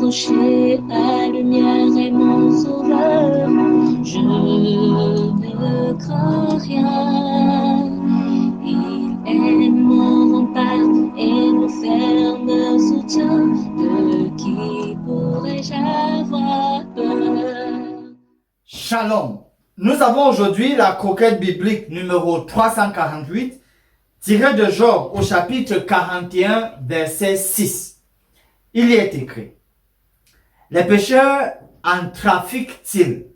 approcher, la lumière est mon sauveur. Je ne crains rien. Il est mon rempart et mon ferme soutien. De qui pourrais-je avoir peur? Shalom. Nous avons aujourd'hui la croquette biblique numéro 348, tirée de Job au chapitre 41, verset 6. Il y est écrit: les pécheurs en trafiquent-ils?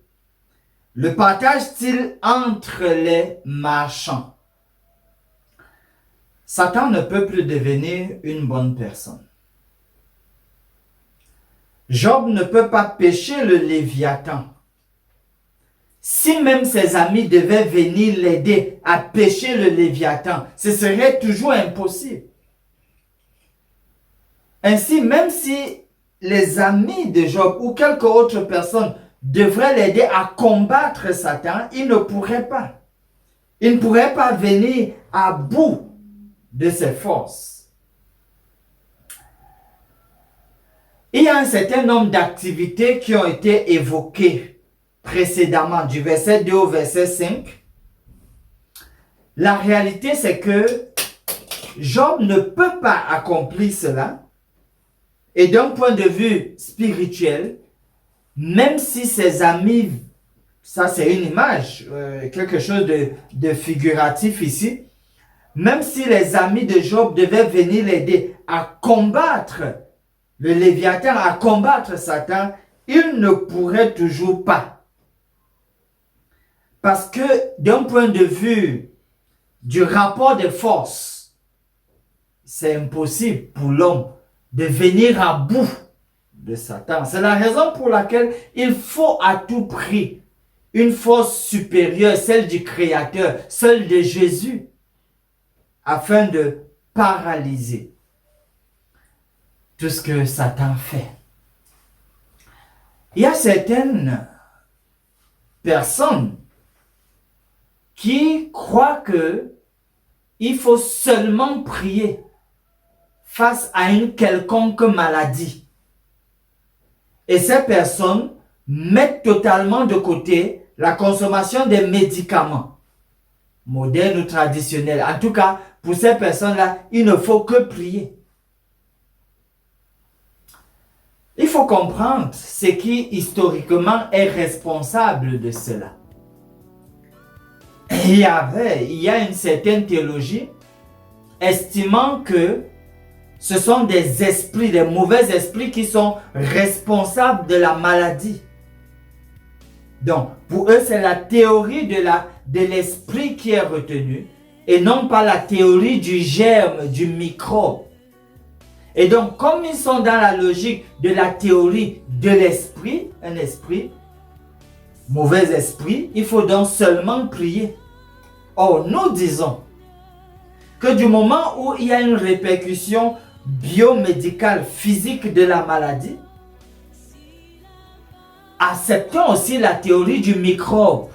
Le partagent-ils entre les marchands? Satan ne peut plus devenir une bonne personne. Job ne peut pas pécher le Léviathan. Si même ses amis devaient venir l'aider à pécher le Léviathan, ce serait toujours impossible. Ainsi, même si les amis de Job ou quelque autre personne devraient l'aider à combattre Satan, il ne pourrait pas. Il ne pourrait pas venir à bout de ses forces. Il y a un certain nombre d'activités qui ont été évoquées précédemment, du verset 2 au verset 5. La réalité, c'est que Job ne peut pas accomplir cela. Et d'un point de vue spirituel, même si ses amis, ça c'est une image, quelque chose de figuratif ici, même si les amis de Job devaient venir l'aider à combattre le Léviathan, à combattre Satan, il ne pourrait toujours pas. Parce que d'un point de vue du rapport de force, c'est impossible pour l'homme de venir à bout de Satan. C'est la raison pour laquelle il faut à tout prix une force supérieure, celle du Créateur, celle de Jésus, afin de paralyser tout ce que Satan fait. Il y a certaines personnes qui croient que il faut seulement prier face à une quelconque maladie. Et ces personnes mettent totalement de côté la consommation des médicaments, modernes ou traditionnels. En tout cas, pour ces personnes-là, il ne faut que prier. Il faut comprendre ce qui historiquement est responsable de cela. Il y a une certaine théologie estimant que ce sont des esprits, des mauvais esprits qui sont responsables de la maladie. Donc, pour eux, c'est la théorie de l'esprit qui est retenue et non pas la théorie du germe, du microbe. Et donc, comme ils sont dans la logique de la théorie de l'esprit, un esprit, mauvais esprit, il faut donc seulement prier. Or, nous disons que du moment où il y a une répercussion biomédicale, physique de la maladie, acceptons aussi la théorie du microbe,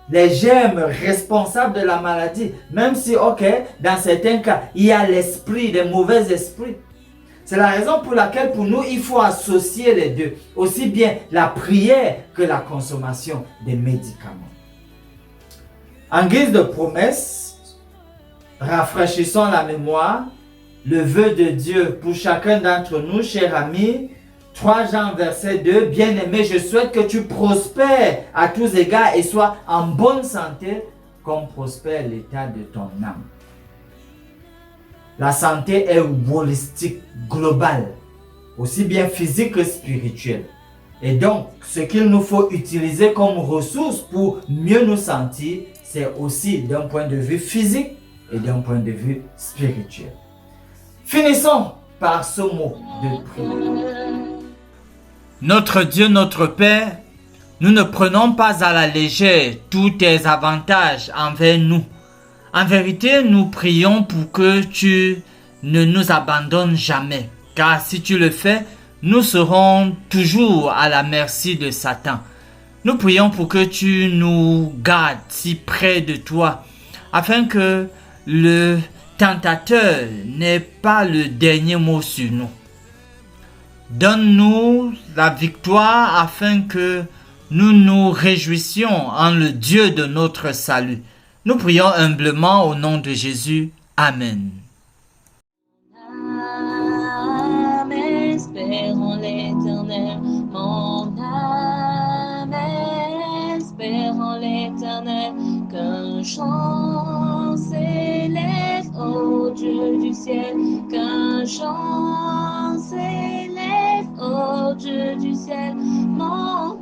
les germes responsables de la maladie, même si, ok, dans certains cas, il y a l'esprit, des mauvais esprits. C'est la raison pour laquelle pour nous, il faut associer les deux, aussi bien la prière que la consommation des médicaments. En guise de promesse, rafraîchissons la mémoire, le vœu de Dieu pour chacun d'entre nous, chers amis. 3 Jean verset 2, bien-aimé, je souhaite que tu prospères à tous égards et sois en bonne santé comme prospère l'état de ton âme. La santé est holistique, globale, aussi bien physique que spirituelle. Et donc, ce qu'il nous faut utiliser comme ressource pour mieux nous sentir, c'est aussi d'un point de vue physique et d'un point de vue spirituel. Finissons par ce mot de prière. Notre Dieu, notre Père, nous ne prenons pas à la légère tous tes avantages envers nous. En vérité, nous prions pour que tu ne nous abandonnes jamais. Car si tu le fais, nous serons toujours à la merci de Satan. Nous prions pour que tu nous gardes si près de toi, afin que le tentateur n'ait pas le dernier mot sur nous. Donne-nous la victoire afin que nous nous réjouissions en le Dieu de notre salut. Nous prions humblement au nom de Jésus. Amen. Âme espère en l'Éternel, mon âme espère en l'Éternel, qu'un chant s'élève au Dieu du ciel, qu'un chant s'élève au Dieu du ciel, mon